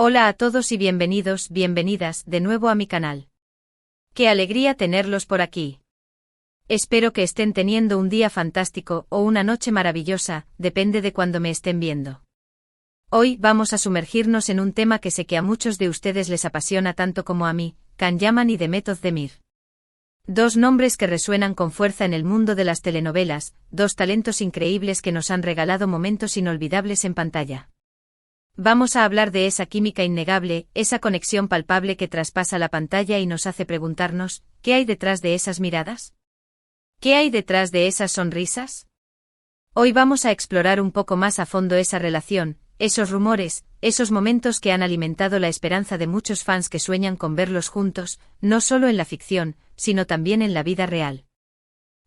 Hola a todos y bienvenidas de nuevo a mi canal. Qué alegría tenerlos por aquí. Espero que estén teniendo un día fantástico o una noche maravillosa, depende de cuándo me estén viendo. Hoy vamos a sumergirnos en un tema que sé que a muchos de ustedes les apasiona tanto como a mí, Can Yaman y Demet Özdemir. Dos nombres que resuenan con fuerza en el mundo de las telenovelas, dos talentos increíbles que nos han regalado momentos inolvidables en pantalla. Vamos a hablar de esa química innegable, esa conexión palpable que traspasa la pantalla y nos hace preguntarnos, ¿qué hay detrás de esas miradas? ¿Qué hay detrás de esas sonrisas? Hoy vamos a explorar un poco más a fondo esa relación, esos rumores, esos momentos que han alimentado la esperanza de muchos fans que sueñan con verlos juntos, no solo en la ficción, sino también en la vida real.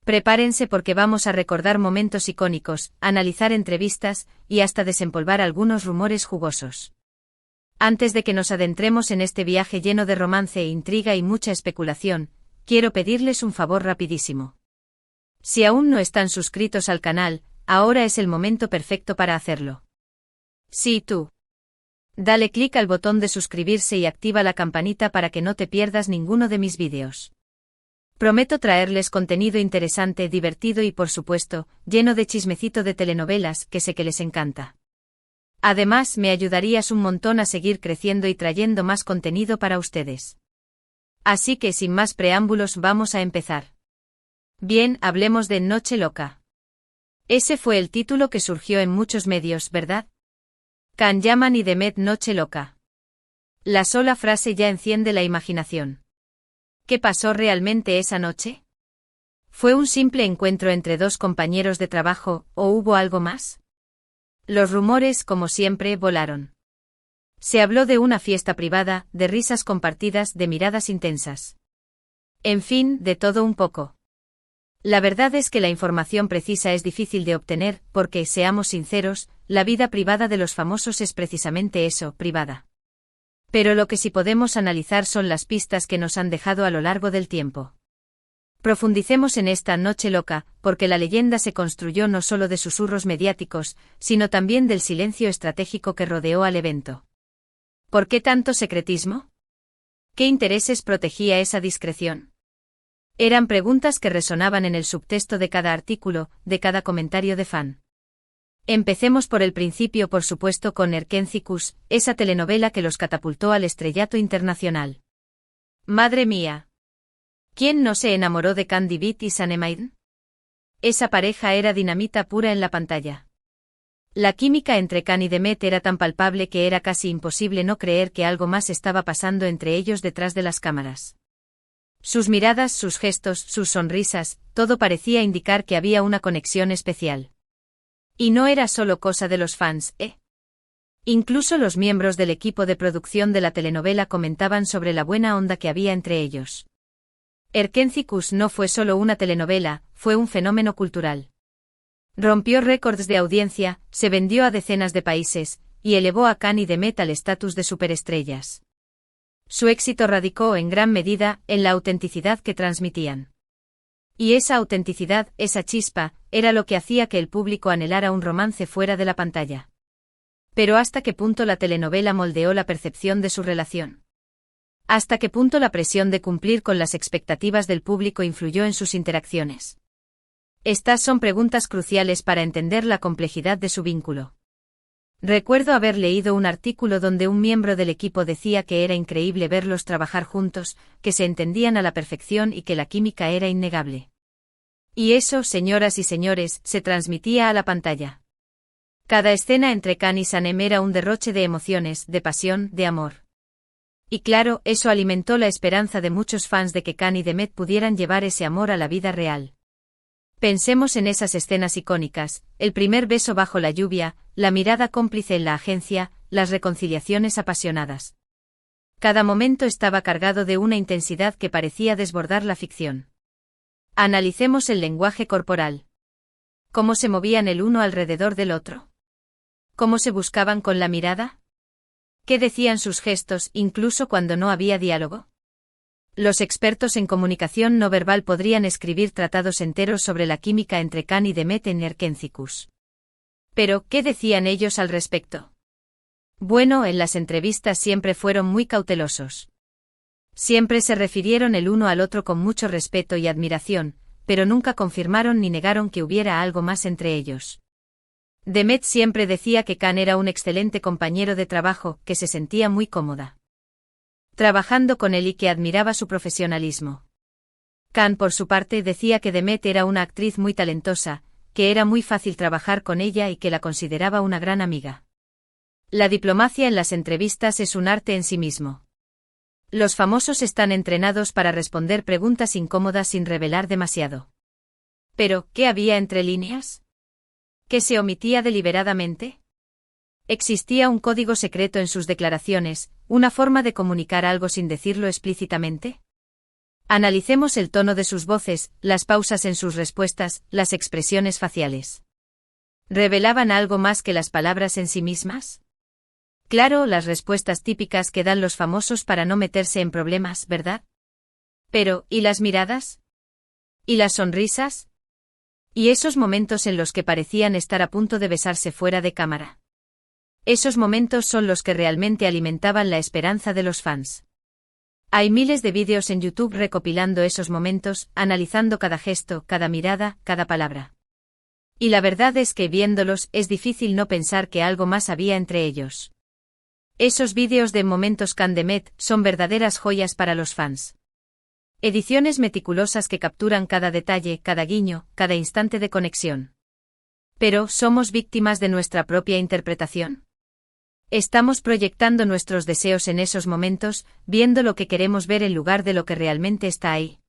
Prepárense porque vamos a recordar momentos icónicos, analizar entrevistas y hasta desempolvar algunos rumores jugosos. Antes de que nos adentremos en este viaje lleno de romance, intriga y mucha especulación, quiero pedirles un favor rapidísimo. Si aún no están suscritos al canal, ahora es el momento perfecto para hacerlo. Sí, tú. Dale clic al botón de suscribirse y activa la campanita para que no te pierdas ninguno de mis vídeos. Prometo traerles contenido interesante, divertido y por supuesto, lleno de chismecito de telenovelas que sé que les encanta. Además, me ayudarías un montón a seguir creciendo y trayendo más contenido para ustedes. Así que sin más preámbulos vamos a empezar. Bien, hablemos de Noche Loca. Ese fue el título que surgió en muchos medios, ¿verdad? Can Yaman y Demet Noche Loca. La sola frase ya enciende la imaginación. ¿Qué pasó realmente esa noche? ¿Fue un simple encuentro entre dos compañeros de trabajo, o hubo algo más? Los rumores, como siempre, volaron. Se habló de una fiesta privada, de risas compartidas, de miradas intensas. En fin, de todo un poco. La verdad es que la información precisa es difícil de obtener, porque, seamos sinceros, la vida privada de los famosos es precisamente eso, privada. Pero lo que sí podemos analizar son las pistas que nos han dejado a lo largo del tiempo. Profundicemos en esta Noche Loca, porque la leyenda se construyó no solo de susurros mediáticos, sino también del silencio estratégico que rodeó al evento. ¿Por qué tanto secretismo? ¿Qué intereses protegía esa discreción? Eran preguntas que resonaban en el subtexto de cada artículo, de cada comentario de fan. Empecemos por el principio, por supuesto, con Erkenzikus, esa telenovela que los catapultó al estrellato internacional. ¡Madre mía! ¿Quién no se enamoró de Can Divit y Sanemaiden? Esa pareja era dinamita pura en la pantalla. La química entre Can y Demet era tan palpable que era casi imposible no creer que algo más estaba pasando entre ellos detrás de las cámaras. Sus miradas, sus gestos, sus sonrisas, todo parecía indicar que había una conexión especial. Y no era solo cosa de los fans, ¿eh? Incluso los miembros del equipo de producción de la telenovela comentaban sobre la buena onda que había entre ellos. Erkenzikus no fue solo una telenovela, fue un fenómeno cultural. Rompió récords de audiencia, se vendió a decenas de países, y elevó a Can y Demet al estatus de superestrellas. Su éxito radicó en gran medida en la autenticidad que transmitían. Y esa autenticidad, esa chispa, era lo que hacía que el público anhelara un romance fuera de la pantalla. Pero ¿hasta qué punto la telenovela moldeó la percepción de su relación? ¿Hasta qué punto la presión de cumplir con las expectativas del público influyó en sus interacciones? Estas son preguntas cruciales para entender la complejidad de su vínculo. Recuerdo haber leído un artículo donde un miembro del equipo decía que era increíble verlos trabajar juntos, que se entendían a la perfección y que la química era innegable. Y eso, señoras y señores, se transmitía a la pantalla. Cada escena entre Can y Sanem era un derroche de emociones, de pasión, de amor. Y claro, eso alimentó la esperanza de muchos fans de que Can y Demet pudieran llevar ese amor a la vida real. Pensemos en esas escenas icónicas, el primer beso bajo la lluvia, la mirada cómplice en la agencia, las reconciliaciones apasionadas. Cada momento estaba cargado de una intensidad que parecía desbordar la ficción. Analicemos el lenguaje corporal. ¿Cómo se movían el uno alrededor del otro? ¿Cómo se buscaban con la mirada? ¿Qué decían sus gestos, incluso cuando no había diálogo? Los expertos en comunicación no verbal podrían escribir tratados enteros sobre la química entre Can y Demet en Erkenzikus. Pero, ¿qué decían ellos al respecto? Bueno, en las entrevistas siempre fueron muy cautelosos. Siempre se refirieron el uno al otro con mucho respeto y admiración, pero nunca confirmaron ni negaron que hubiera algo más entre ellos. Demet siempre decía que Khan era un excelente compañero de trabajo, que se sentía muy cómoda trabajando con él y que admiraba su profesionalismo. Khan, por su parte, decía que Demet era una actriz muy talentosa, que era muy fácil trabajar con ella y que la consideraba una gran amiga. La diplomacia en las entrevistas es un arte en sí mismo. Los famosos están entrenados para responder preguntas incómodas sin revelar demasiado. Pero, ¿qué había entre líneas? ¿Qué se omitía deliberadamente? ¿Existía un código secreto en sus declaraciones, una forma de comunicar algo sin decirlo explícitamente? Analicemos el tono de sus voces, las pausas en sus respuestas, las expresiones faciales. ¿Revelaban algo más que las palabras en sí mismas? Claro, las respuestas típicas que dan los famosos para no meterse en problemas, ¿verdad? Pero, ¿y las miradas? ¿Y las sonrisas? ¿Y esos momentos en los que parecían estar a punto de besarse fuera de cámara? Esos momentos son los que realmente alimentaban la esperanza de los fans. Hay miles de vídeos en YouTube recopilando esos momentos, analizando cada gesto, cada mirada, cada palabra. Y la verdad es que viéndolos es difícil no pensar que algo más había entre ellos. Esos vídeos de momentos Khan Demet son verdaderas joyas para los fans. Ediciones meticulosas que capturan cada detalle, cada guiño, cada instante de conexión. Pero, ¿somos víctimas de nuestra propia interpretación? Estamos proyectando nuestros deseos en esos momentos, viendo lo que queremos ver en lugar de lo que realmente está ahí.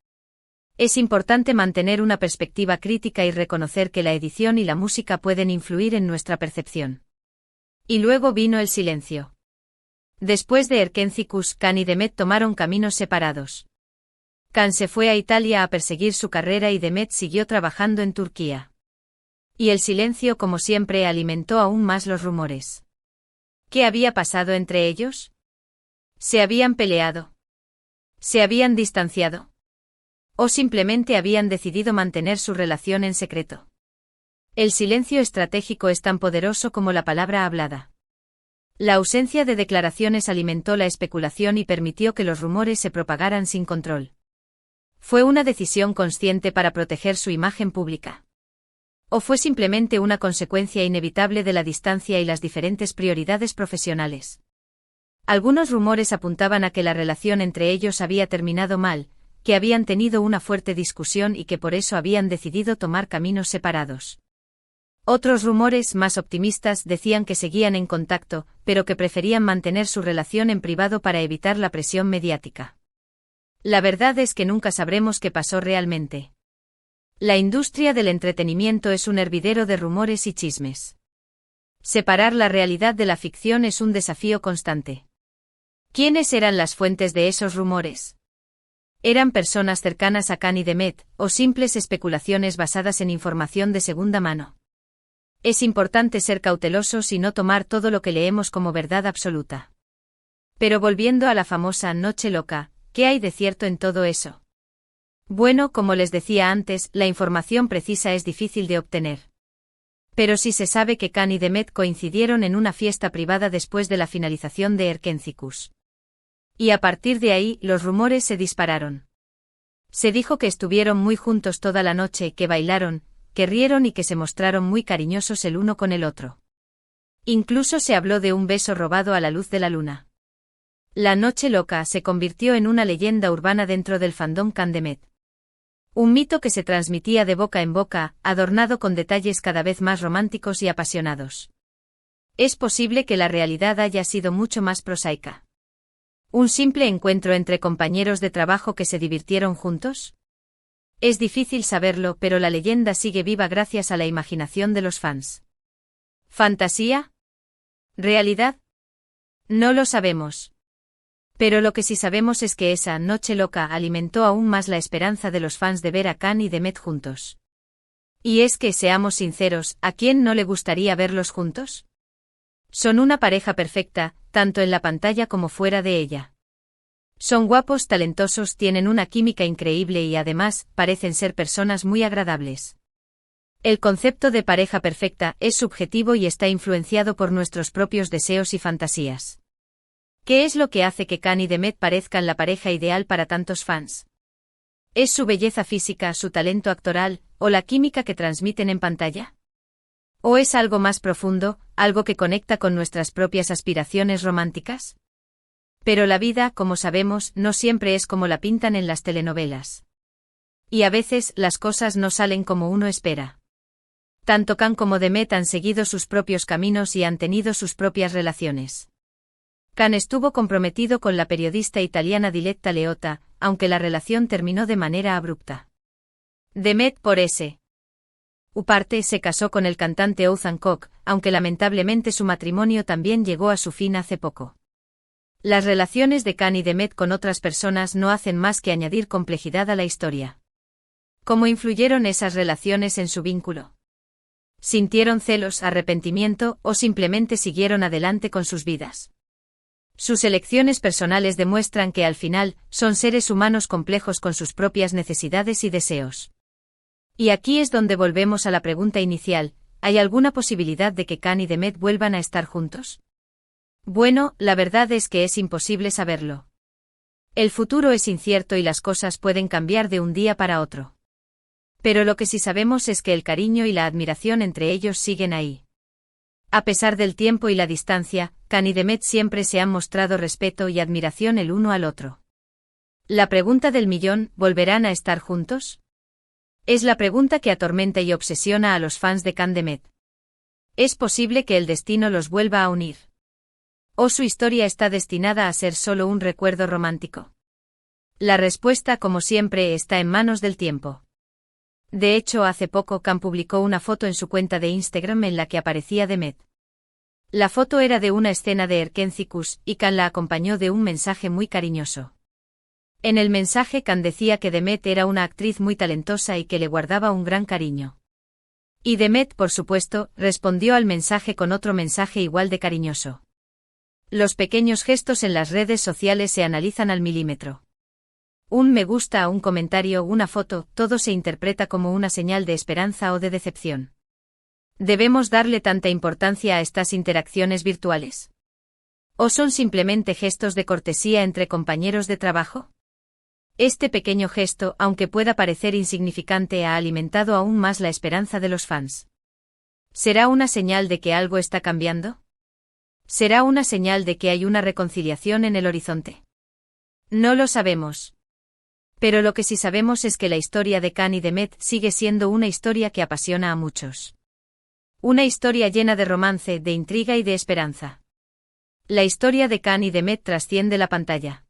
Es importante mantener una perspectiva crítica y reconocer que la edición y la música pueden influir en nuestra percepción. Y luego vino el silencio. Después de Erkencikus, Khan y Demet tomaron caminos separados. Khan se fue a Italia a perseguir su carrera y Demet siguió trabajando en Turquía. Y el silencio, como siempre, alimentó aún más los rumores. ¿Qué había pasado entre ellos? ¿Se habían peleado? ¿Se habían distanciado? ¿O simplemente habían decidido mantener su relación en secreto? El silencio estratégico es tan poderoso como la palabra hablada. La ausencia de declaraciones alimentó la especulación y permitió que los rumores se propagaran sin control. ¿Fue una decisión consciente para proteger su imagen pública? ¿O fue simplemente una consecuencia inevitable de la distancia y las diferentes prioridades profesionales? Algunos rumores apuntaban a que la relación entre ellos había terminado mal, que habían tenido una fuerte discusión y que por eso habían decidido tomar caminos separados. Otros rumores, más optimistas, decían que seguían en contacto, pero que preferían mantener su relación en privado para evitar la presión mediática. La verdad es que nunca sabremos qué pasó realmente. La industria del entretenimiento es un hervidero de rumores y chismes. Separar la realidad de la ficción es un desafío constante. ¿Quiénes eran las fuentes de esos rumores? ¿Eran personas cercanas a Khan y Demet, o simples especulaciones basadas en información de segunda mano? Es importante ser cautelosos y no tomar todo lo que leemos como verdad absoluta. Pero volviendo a la famosa Noche Loca, ¿qué hay de cierto en todo eso? Bueno, como les decía antes, la información precisa es difícil de obtener. Pero sí se sabe que Khan y Demet coincidieron en una fiesta privada después de la finalización de Erkencikus. Y a partir de ahí, los rumores se dispararon. Se dijo que estuvieron muy juntos toda la noche, que bailaron, que rieron y que se mostraron muy cariñosos el uno con el otro. Incluso se habló de un beso robado a la luz de la luna. La Noche Loca se convirtió en una leyenda urbana dentro del fandom Khan Demet. Un mito que se transmitía de boca en boca, adornado con detalles cada vez más románticos y apasionados. Es posible que la realidad haya sido mucho más prosaica. ¿Un simple encuentro entre compañeros de trabajo que se divirtieron juntos? Es difícil saberlo, pero la leyenda sigue viva gracias a la imaginación de los fans. ¿Fantasía? ¿Realidad? No lo sabemos. Pero lo que sí sabemos es que esa Noche Loca alimentó aún más la esperanza de los fans de ver a Khan y Demet juntos. Y es que, seamos sinceros, ¿a quién no le gustaría verlos juntos? Son una pareja perfecta, tanto en la pantalla como fuera de ella. Son guapos, talentosos, tienen una química increíble y además, parecen ser personas muy agradables. El concepto de pareja perfecta es subjetivo y está influenciado por nuestros propios deseos y fantasías. ¿Qué es lo que hace que Khan y Demet parezcan la pareja ideal para tantos fans? ¿Es su belleza física, su talento actoral, o la química que transmiten en pantalla? ¿O es algo más profundo, algo que conecta con nuestras propias aspiraciones románticas? Pero la vida, como sabemos, no siempre es como la pintan en las telenovelas. Y a veces las cosas no salen como uno espera. Tanto Khan como Demet han seguido sus propios caminos y han tenido sus propias relaciones. Khan estuvo comprometido con la periodista italiana Diletta Leotta, aunque la relación terminó de manera abrupta. Demet, por su parte, se casó con el cantante Othman Koch, aunque lamentablemente su matrimonio también llegó a su fin hace poco. Las relaciones de Khan y Demet con otras personas no hacen más que añadir complejidad a la historia. ¿Cómo influyeron esas relaciones en su vínculo? ¿Sintieron celos, arrepentimiento o simplemente siguieron adelante con sus vidas? Sus elecciones personales demuestran que al final son seres humanos complejos con sus propias necesidades y deseos. Y aquí es donde volvemos a la pregunta inicial: ¿hay alguna posibilidad de que Khan y Demet vuelvan a estar juntos? Bueno, la verdad es que es imposible saberlo. El futuro es incierto y las cosas pueden cambiar de un día para otro. Pero lo que sí sabemos es que el cariño y la admiración entre ellos siguen ahí. A pesar del tiempo y la distancia, Khan y Demet siempre se han mostrado respeto y admiración el uno al otro. La pregunta del millón: ¿volverán a estar juntos? Es la pregunta que atormenta y obsesiona a los fans de Khan Demet. ¿Es posible que el destino los vuelva a unir? ¿O su historia está destinada a ser solo un recuerdo romántico? La respuesta, como siempre, está en manos del tiempo. De hecho, hace poco Khan publicó una foto en su cuenta de Instagram en la que aparecía Demet. La foto era de una escena de Erkencikus y Khan la acompañó de un mensaje muy cariñoso. En el mensaje Khan decía que Demet era una actriz muy talentosa y que le guardaba un gran cariño. Y Demet, por supuesto, respondió al mensaje con otro mensaje igual de cariñoso. Los pequeños gestos en las redes sociales se analizan al milímetro. Un me gusta, un comentario, una foto, todo se interpreta como una señal de esperanza o de decepción. ¿Debemos darle tanta importancia a estas interacciones virtuales? ¿O son simplemente gestos de cortesía entre compañeros de trabajo? Este pequeño gesto, aunque pueda parecer insignificante, ha alimentado aún más la esperanza de los fans. ¿Será una señal de que algo está cambiando? ¿Será una señal de que hay una reconciliación en el horizonte? No lo sabemos. Pero lo que sí sabemos es que la historia de Khan y Demet sigue siendo una historia que apasiona a muchos. Una historia llena de romance, de intriga y de esperanza. La historia de Khan y Demet trasciende la pantalla.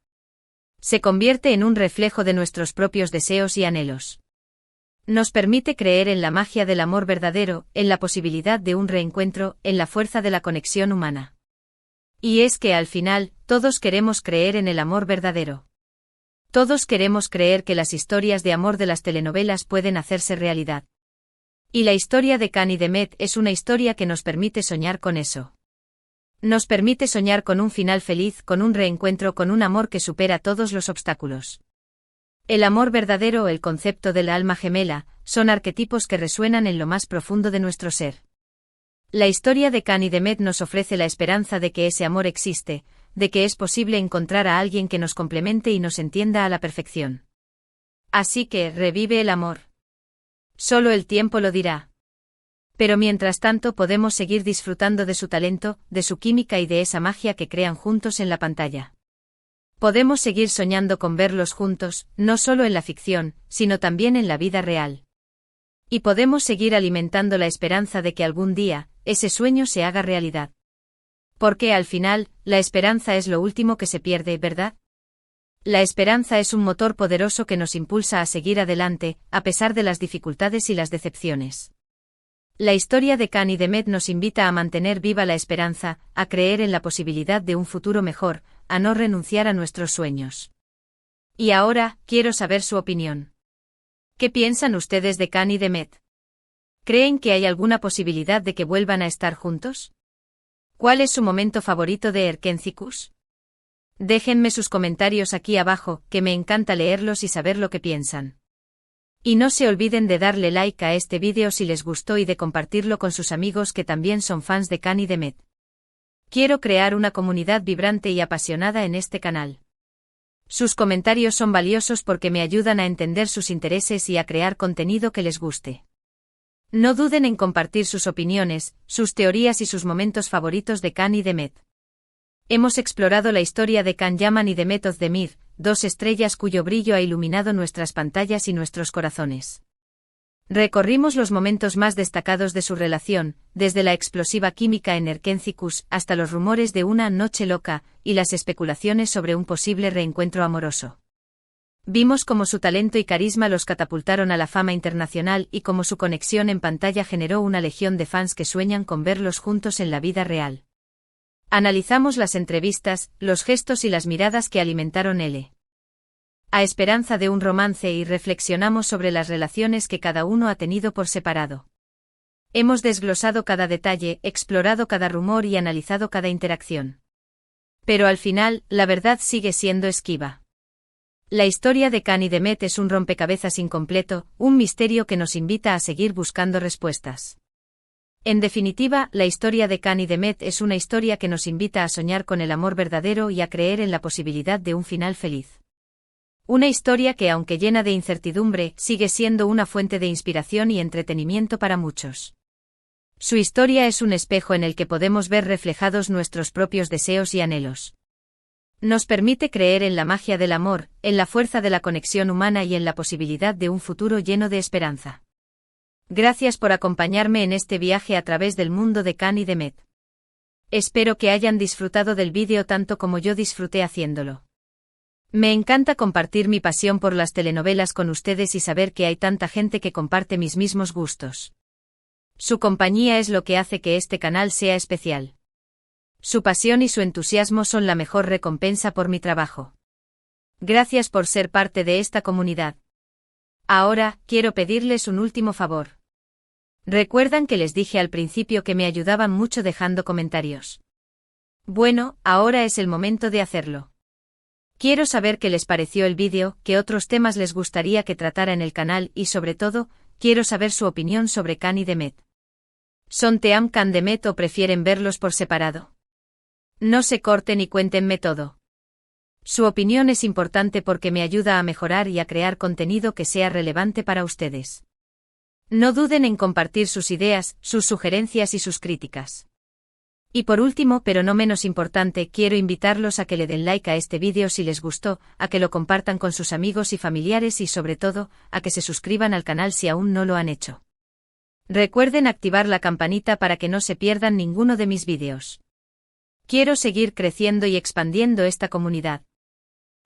Se convierte en un reflejo de nuestros propios deseos y anhelos. Nos permite creer en la magia del amor verdadero, en la posibilidad de un reencuentro, en la fuerza de la conexión humana. Y es que al final, todos queremos creer en el amor verdadero. Todos queremos creer que las historias de amor de las telenovelas pueden hacerse realidad. Y la historia de Khan y Demet es una historia que nos permite soñar con eso. Nos permite soñar con un final feliz, con un reencuentro, con un amor que supera todos los obstáculos. El amor verdadero, el concepto del alma gemela, son arquetipos que resuenan en lo más profundo de nuestro ser. La historia de Khan y Demet nos ofrece la esperanza de que ese amor existe, de que es posible encontrar a alguien que nos complemente y nos entienda a la perfección. Así que, revive el amor. Solo el tiempo lo dirá. Pero mientras tanto podemos seguir disfrutando de su talento, de su química y de esa magia que crean juntos en la pantalla. Podemos seguir soñando con verlos juntos, no solo en la ficción, sino también en la vida real. Y podemos seguir alimentando la esperanza de que algún día, ese sueño se haga realidad. Porque al final, la esperanza es lo último que se pierde, ¿verdad? La esperanza es un motor poderoso que nos impulsa a seguir adelante, a pesar de las dificultades y las decepciones. La historia de Khan y Demet nos invita a mantener viva la esperanza, a creer en la posibilidad de un futuro mejor, a no renunciar a nuestros sueños. Y ahora, quiero saber su opinión. ¿Qué piensan ustedes de Khan y Demet? ¿Creen que hay alguna posibilidad de que vuelvan a estar juntos? ¿Cuál es su momento favorito de Erkencikus? Déjenme sus comentarios aquí abajo, que me encanta leerlos y saber lo que piensan. Y no se olviden de darle like a este vídeo si les gustó y de compartirlo con sus amigos que también son fans de Khan y Demet. Quiero crear una comunidad vibrante y apasionada en este canal. Sus comentarios son valiosos porque me ayudan a entender sus intereses y a crear contenido que les guste. No duden en compartir sus opiniones, sus teorías y sus momentos favoritos de Khan y Demet. Hemos explorado la historia de Khan Yaman y Demet Özdemir, dos estrellas cuyo brillo ha iluminado nuestras pantallas y nuestros corazones. Recorrimos los momentos más destacados de su relación, desde la explosiva química en Erkencikus hasta los rumores de una noche loca y las especulaciones sobre un posible reencuentro amoroso. Vimos cómo su talento y carisma los catapultaron a la fama internacional y cómo su conexión en pantalla generó una legión de fans que sueñan con verlos juntos en la vida real. Analizamos las entrevistas, los gestos y las miradas que alimentaron a esperanza de un romance y reflexionamos sobre las relaciones que cada uno ha tenido por separado. Hemos desglosado cada detalle, explorado cada rumor y analizado cada interacción. Pero al final, la verdad sigue siendo esquiva. La historia de Khan y Demet es un rompecabezas incompleto, un misterio que nos invita a seguir buscando respuestas. En definitiva, la historia de Khan y Demet es una historia que nos invita a soñar con el amor verdadero y a creer en la posibilidad de un final feliz. Una historia que, aunque llena de incertidumbre, sigue siendo una fuente de inspiración y entretenimiento para muchos. Su historia es un espejo en el que podemos ver reflejados nuestros propios deseos y anhelos. Nos permite creer en la magia del amor, en la fuerza de la conexión humana y en la posibilidad de un futuro lleno de esperanza. Gracias por acompañarme en este viaje a través del mundo de Khan y Demet. Espero que hayan disfrutado del vídeo tanto como yo disfruté haciéndolo. Me encanta compartir mi pasión por las telenovelas con ustedes y saber que hay tanta gente que comparte mis mismos gustos. Su compañía es lo que hace que este canal sea especial. Su pasión y su entusiasmo son la mejor recompensa por mi trabajo. Gracias por ser parte de esta comunidad. Ahora, quiero pedirles un último favor. ¿Recuerdan que les dije al principio que me ayudaban mucho dejando comentarios? Bueno, ahora es el momento de hacerlo. Quiero saber qué les pareció el vídeo, qué otros temas les gustaría que tratara en el canal y sobre todo, quiero saber su opinión sobre Khan y Demet. ¿Son team Khan Demet o prefieren verlos por separado? No se corten y cuéntenme todo. Su opinión es importante porque me ayuda a mejorar y a crear contenido que sea relevante para ustedes. No duden en compartir sus ideas, sus sugerencias y sus críticas. Y por último, pero no menos importante, quiero invitarlos a que le den like a este vídeo si les gustó, a que lo compartan con sus amigos y familiares y sobre todo, a que se suscriban al canal si aún no lo han hecho. Recuerden activar la campanita para que no se pierdan ninguno de mis vídeos. Quiero seguir creciendo y expandiendo esta comunidad.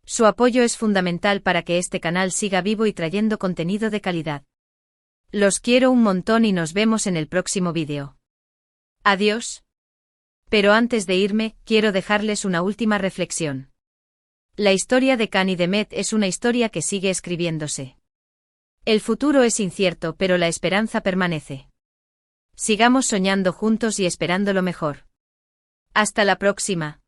Su apoyo es fundamental para que este canal siga vivo y trayendo contenido de calidad. Los quiero un montón y nos vemos en el próximo vídeo. Adiós. Pero antes de irme, quiero dejarles una última reflexión. La historia de Khan y Demet es una historia que sigue escribiéndose. El futuro es incierto, pero la esperanza permanece. Sigamos soñando juntos y esperando lo mejor. Hasta la próxima.